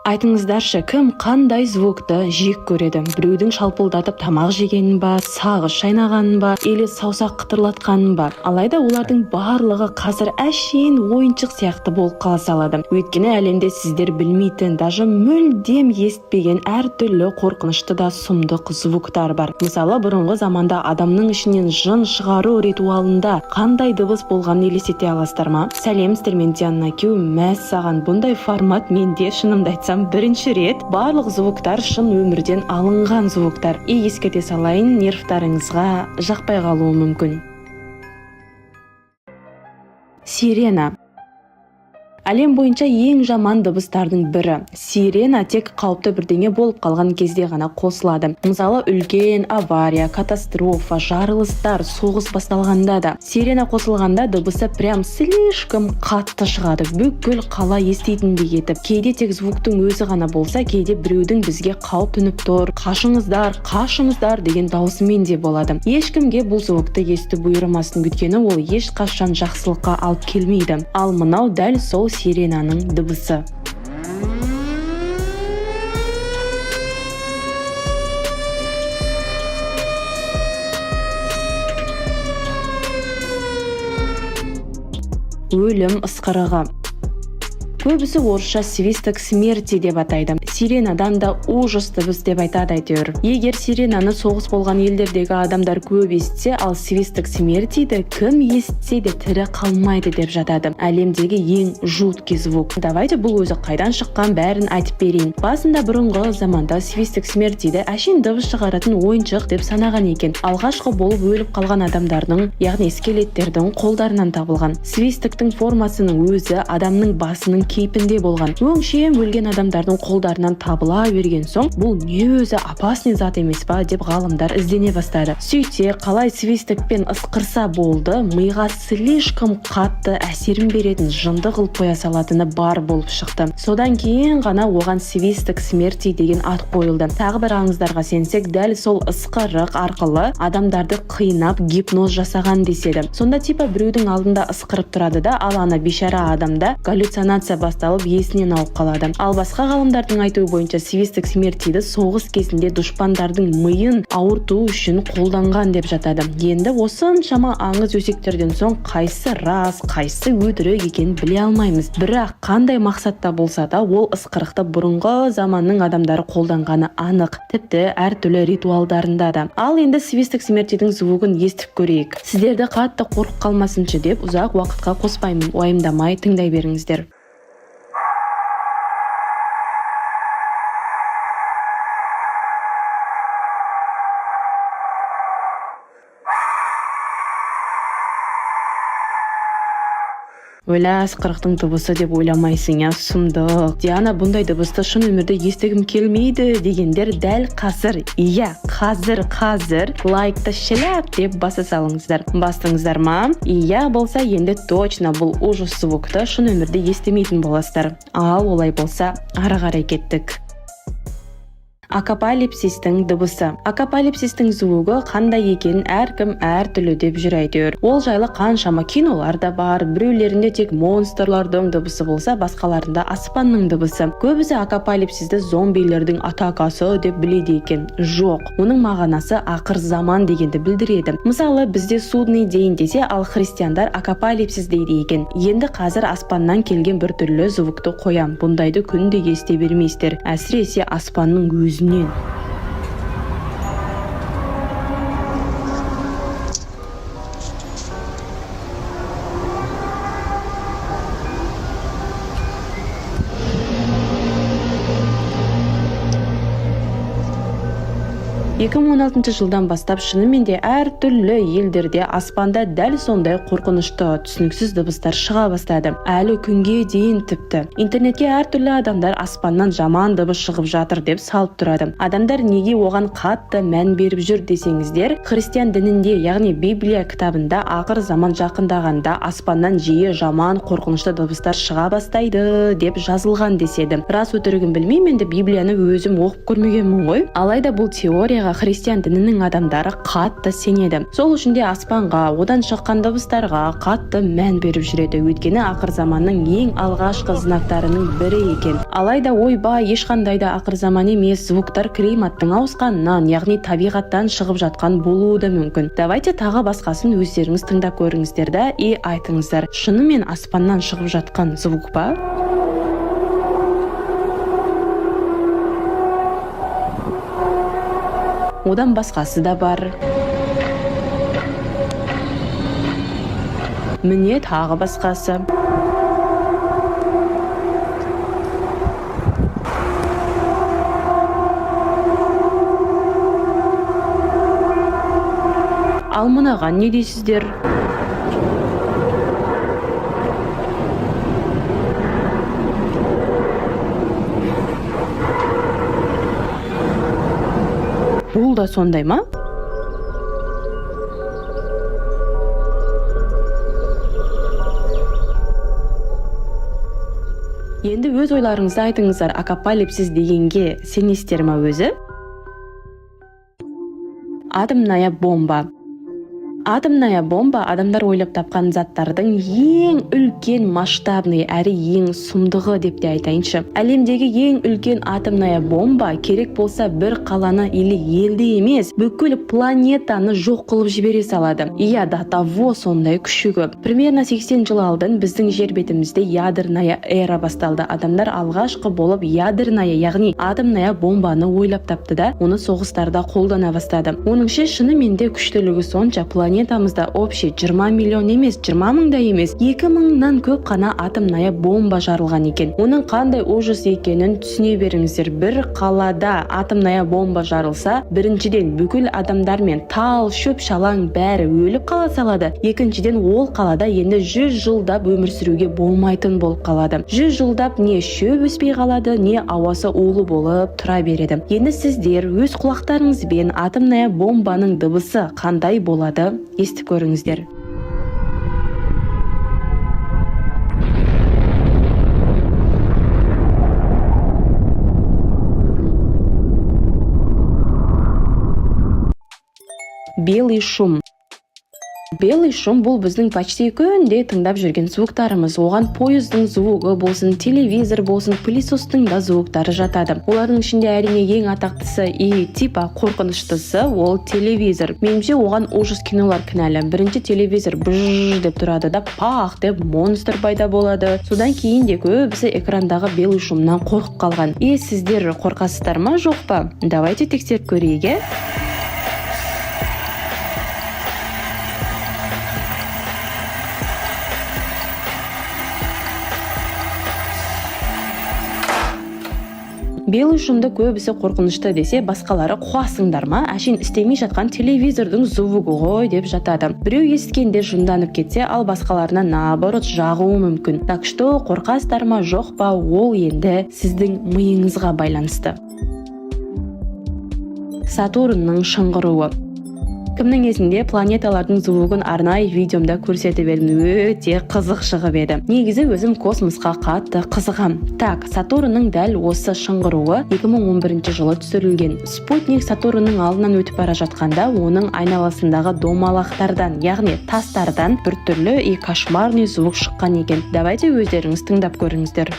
Айтыңыздаршы, кім қандай звукты жек көреді? Біреудің шалпылдатып тамақ жегенін ба, сағыз шайнағанын ба, или саусақ қытырлатқанын ба? Алайда олардың барлығы қазір әшейін ойыншық сияқты болып қала салады. Өйткені әлемде сіздер білмейтін, даже мүлдем естпеген әртүрлі қорқынышты да сұмдық звуктар бар. Мысалы, бұрынғы заманда адамның ішінен жын шығару ритуалында қандай дыбыс болғанын елестете аласыздар ма? Сәлем, сіздермен Диана Кю. Мәс саған, бұндай формат менде шынымды айтсам бірінші рет. Барлық звуктар шын өмірден алынған звуктар. Ескерте салайын, нервтарыңызға жақпай қалуы мүмкін. Сирена. Әлем бойынша ең жаман дыбыстардың бірі. Сирена тек қауіпті бірдеңе болып қалған кезде ғана қосылады. Мысалы, үлкен авария, катастрофа, жарылыстар, соғыс басталғанда да. Сирена қосылғанда дыбысы прям слишком қатты шығады. Бүкіл қала еститіндей етіп. Кейде тек звуктың өзі ғана болса, кейде біреудің бізге қауіп төніп тұр, қашыңыздар, қашыңыздар деген даусымен де болады. Ешкімге бұл звукты естіп бұйырмасын, өйткені ол ешқашан жақсылыққа алып келмейді. Ал мынау дәл сол сиренаның дыбысы. Өлім ысқырығы. Көбісі орысша свисток смерти деп атайды. Сиренадан да ужас дыбыс деп айтады әйтеуір. Егер сиренаны соғыс болған елдердегі адамдар көп естісе, ал свисток смертиді кім естісе де тірі қалмайды деп жатады. Әлемдегі ең жуткий звук. Давайте бұл өзі қайдан шыққан бәрін айтып берейін. Басында бұрынғы заманда свисток смертиді әшейін дыбыс шығаратын ойыншық деп санаған екен. Алғашқы болып өліп қалған адамдардың, яғни скелеттердің қолдарынан табылған. Свистоктың формасының өзі адамның басының кейпінде болған. Өңшең өлген адамдардың қолдарынан табыла берген соң, бұл не өзі опасный зат емес па деп ғалымдар іздене бастады. Сөйтсе, қалай свистокпен ысқырса болды, миға слишком қатты әсерін беретін жынды қылып қоя салатыны бар болып шықты. Содан кейін ғана оған свисток смерти деген ат қойылды. Тағы бір аңыздарға сенсек, дәл сол ысқырық арқылы адамдарды қинап гипноз жасаған деседі. Сонда типа біреудің алдында ысқырып тұрады да, ал ана бейшара адамда галлюцинация басталып есінен ауып қалады. Ал басқа ғалымдардың айтуы бойынша свисток смертиді соғыс кезінде дұшпандардың миын ауырту үшін қолданған деп жатады. Енді осыншама аңыз өсектерден соң қайсы рас, қайсы өтірік екенін біле алмаймыз. Бірақ қандай мақсатта болса да, ол ысқырықты бұрынғы заманның адамдары қолданғаны анық, тіпті әртүрлі ритуалдарында да. Ал енді свисток смертидің звугын естіп көрейік. Сіздерді қатты қорқып қалмасыншы деп ұзақ уақытқа қоспаймын. Уайымдамай тыңдай беріңіздер. Өлә, ысқырықтың дыбысы деп ойламайсың, я сұмдық. Диана, бұндай дыбысты шын өмірде естігім келмейді дегендер дәл қазір, қазір лайкты шіләп деп баса салыңыздар. Бастыңыздар ма? Болса енді точно бұл ужас звукты шын өмірде естемейтін боласыздар. Ал олай болса, ары қарай кеттік. Акапалипсистің дыбысы. Акапалипсистің звугы қандай екенін әркім әртүрлі деп жүр әйтеуір. Ол жайлы қаншама кинолар да бар. Біреулерінде тек монстрлардың дыбысы болса, басқаларында аспанның дыбысы. Көбісі акапалипсисті зомбилердің атакасы деп біледі екен. Жоқ, оның мағынасы ақыр заман дегенді білдіреді. Мысалы, бізде судный день десе, ал христиандар акапалипсис дейді екен. Енді қазір аспаннан келген бір түрлі звукты қоям. Бұндайды күнде ести бермейсіздер. Әсіресе аспанның өзінен. жылдан бастап шынымен де әртүрлі елдерде аспанда дәл сондай қорқынышты, түсініксіз дыбыстар шыға бастады. Әлі күнге дейін тіпті. Интернетке әртүрлі адамдар аспаннан жаман дыбыс шығып жатыр деп салып тұрады. Адамдар неге оған қатты мән беріп жүр десеңіздер, христиан дінінде, яғни Библия кітабында ақыр заман жақындағанда аспаннан жиі жаман қорқынышты дыбыстар шыға бастайды деп жазылған деседі. Рас өтірігін білмеймін, енді Библияны өзім оқып көрмегенмін ғой. Алайда бұл теорияға Буддага, христиан дининин адамдары катты сенеді. Сол үшін де аспанға, одан шыққан дыбыстарға қатты мән беріп жүреді. Өйткені ақыр заманның ең алғашқы знактарының бірі екен. Алайда ойбай, ешқандай да ақыр заман емес, звуктар климаттың ауысқанынан, яғни табиғаттан шығып жатқан болуы да мүмкін. Давайте тағы басқасын өздеріңіз тыңдап көріңіздер да и айтыңыздар, шынымен аспаннан шығып жатқан звук па? Одан басқасы да бар. Міне тағы басқасы. Ал мынаған не дейсіздер? Бұл да сондай ма? Енді өз ойларыңызды айтыңыздар, апокалипсис дегенге сенесіздер ма өзі? Атомная бомба. Атомная бомба адамдар ойлап тапқан заттардың ең үлкен масштабный әрі ең сұмдығы деп те айтайыншы. Әлемдегі ең үлкен атомная бомба керек болса бір қаланы или елді емес, бүкіл планетаны жоқ қылып жібере салады. Иә, до того сондай күші көп. Примерно 80 жыл алдын біздің жер бетімізде ядерная эра басталды. Адамдар алғашқы болып ядерная, яғни атомная бомбаны ойлап тапты да, оны соғыстарда қолдана бастады. Оның шынымен де күштілігі сонша, планетамызда общий 20 миллион емес, 20 мың да емес, 2 мыңнан көп қана атомная бомба жарылған екен. Оның қандай ужас екенін түсіне беріңіздер. Бір қалада атомная бомба жарылса, біріншіден бүкіл адамдар мен тал, шөп, шалаң бәрі өліп қала салады. Екіншіден ол қалада енді 100 жылдап өмір сүруге болмайтын болып қалады. 100 жылдап не шөп өспей қалады, не ауасы улы болып тұра береді. Енді сіздер өз құлақтарыңызбен атомная бомбаның дыбысы қандай болады? Естіп көріңіздер. Белый шум. Белый шум бұл біздің почти күнде тыңдап жүрген звуктарымыз. Оған поездың звугы болсын, телевизор болсын, пылесостың да звуктары жатады. Олардың ішінде әрине ең атақтысы и типа қорқыныштысы ол телевизор. Меніңше оған ужас кинолар кінәлі. Бірінші телевизор бжж деп тұрады да пах деп монстр пайда болады. Содан кейін де көбісі экрандағы белый шумнан қорқып қалған. И сіздер қорқасыздар ма, жоқ па? Давайте тексеріп көрейік. Белый шумды көбісі қорқынышты десе, басқалары қуасыңдар ма? Әшейін істемей жатқан телевизордың звугы ғой деп жатады. Біреу естігенде жынданып кетсе, ал басқаларына наоборот жағуы мүмкін. Так что қорқасыздар ма, жоқ па, ол енді сіздің миыңызға байланысты. Сатурнның шыңғыруы. Кімнің есінде планеталардың звугын арнайы видеомда көрсетіп едім, өте қызық шығып еді. Негізі өзім космосқа қатты қызығам. Так, Сатурнның дәл осы шыңғыруы 2011 жылы түсірілген. Спутник Сатурнның алдынан өтіп бара жатқанда, оның айналасындағы домалақтардан, яғни тастардан бір түрлі и кошмарный звук шыққан екен. Давайте өздеріңіз тыңдап көріңіздер.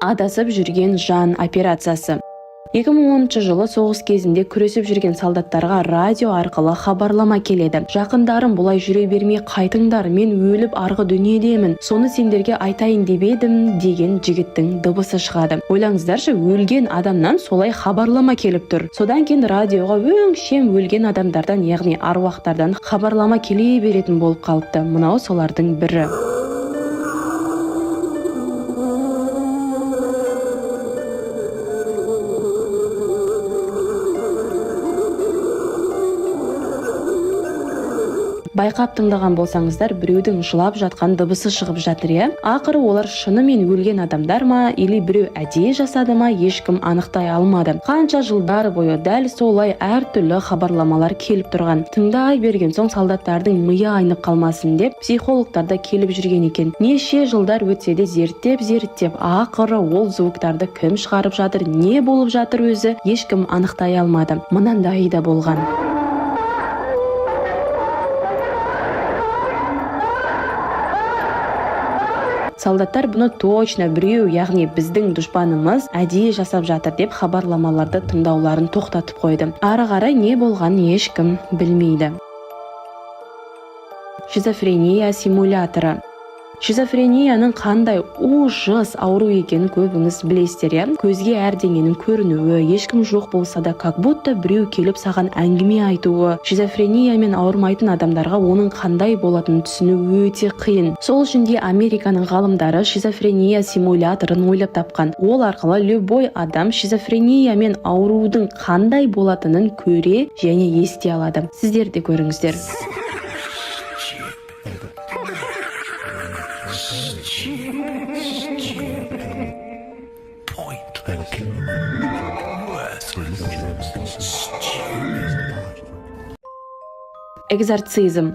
Адасып жүрген жан операциясы. 2010 жылы соғыс кезінде күресіп жүрген солдаттарға радио арқылы хабарлама келеді. Жақындарым бұлай жүре бермей қайтыңдар, мен өліп арғы дүниедемін. Соны сендерге айтайын деп едім деген жігіттің дыбысы шығады. Ойлаңыздаршы, өлген адамнан солай хабарлама келіп тұр. Содан кейін радиоға өңшем өлген адамдардан, яғни аруақтардан хабарлама келе беретін болып қалыпты. Мынау солардың бірі. Байқап тыңдаған болсаңыздар, біреудің жылап жатқан дыбысы шығып жатыр, иә? Ақыры олар шынымен өлген адамдар ма, или біреу әдейі жасады ма, ешкім анықтай алмады. Қанша жылдар бойы дәл солай әртүрлі хабарламалар келіп тұрған. Тыңдай берген соң солдаттардың миы айнып қалмасын деп психологтар да келіп жүрген екен. Неше жылдар өтсе де зерттеп, ақыры ол звуктарды кім шығарып жатыр, не болып жатыр өзі, ешкім анықтай алмады. Мынандай да болған. Солдаттар бұны точно біреу, яғни біздің дұшпанымыз әдейі жасап жатыр деп хабарламаларды тыңдауларын тоқтатып қойды. Ары қарай не болған ешкім білмейді. Шизофрения симуляторы. Шизофренияның қандай ужас ауру екенін көбіңіз білесіздер. Көзге әрдеңенің көрінуі, ешкім жоқ болса да, как будто біреу келіп саған әңгіме айтуы. Шизофрениямен ауырмайтын адамдарға оның қандай болатынын түсіну өте қиын. Сол үшін де Американың ғалымдары шизофрения симуляторын ойлап тапқан. Ол арқылы любой адам шизофрениямен аурудың қандай болатынын көре және ести алады. Сіздер де көріңіздер. Экзорцизм.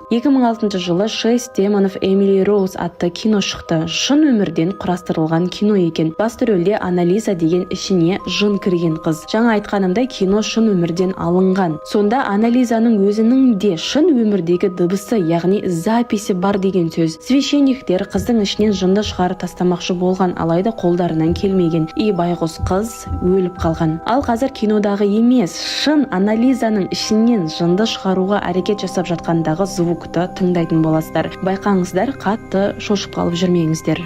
2006 жылы 6 демонов Эмили Роуз атты кино шықты. Шын өмірден құрастырылған кино екен. Басты рөлде Анализа деген ішіне жын кірген қыз. Жаңа айтқанымдай кино шын өмірден алынған. Сонда Анализаның өзінің де шын өмірдегі дыбысы, яғни записі бар деген сөз. Священниктер қыздың ішінен жынды шығарып тастамақшы болған, алайда қолдарынан келмеген. Байғұс қыз өліп қалған. Ал қазір кинодағы емес, шын Анализаның ішінен жынды шығаруға әрекет жасап жатқандағы звукты тыңдайтын боласыздар. Байқаңыздар, қатты шошып қалып жүрмеңіздер.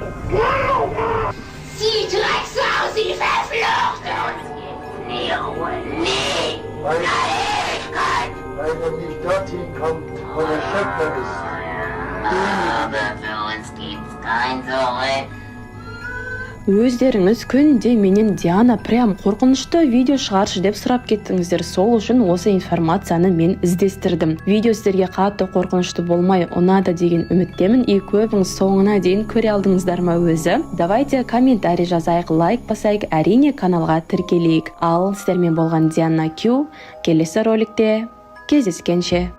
Өздеріңіз күнде менен Диана прям қорқынышты видео шығаршы деп сұрап кеттіңіздер. Сол үшін осы информацияны мен іздестірдім. Видео сіздерге қатты қорқынышты болмай ұнады деген үміттемін. Көбіңіз соңына дейін көре алдыңыздар ма өзі? Давайте комментарий жазайық, лайк басайық, әрине каналға тіркелейік. Ал сіздермен болған Диана Q. Келесі роликте кездескенше.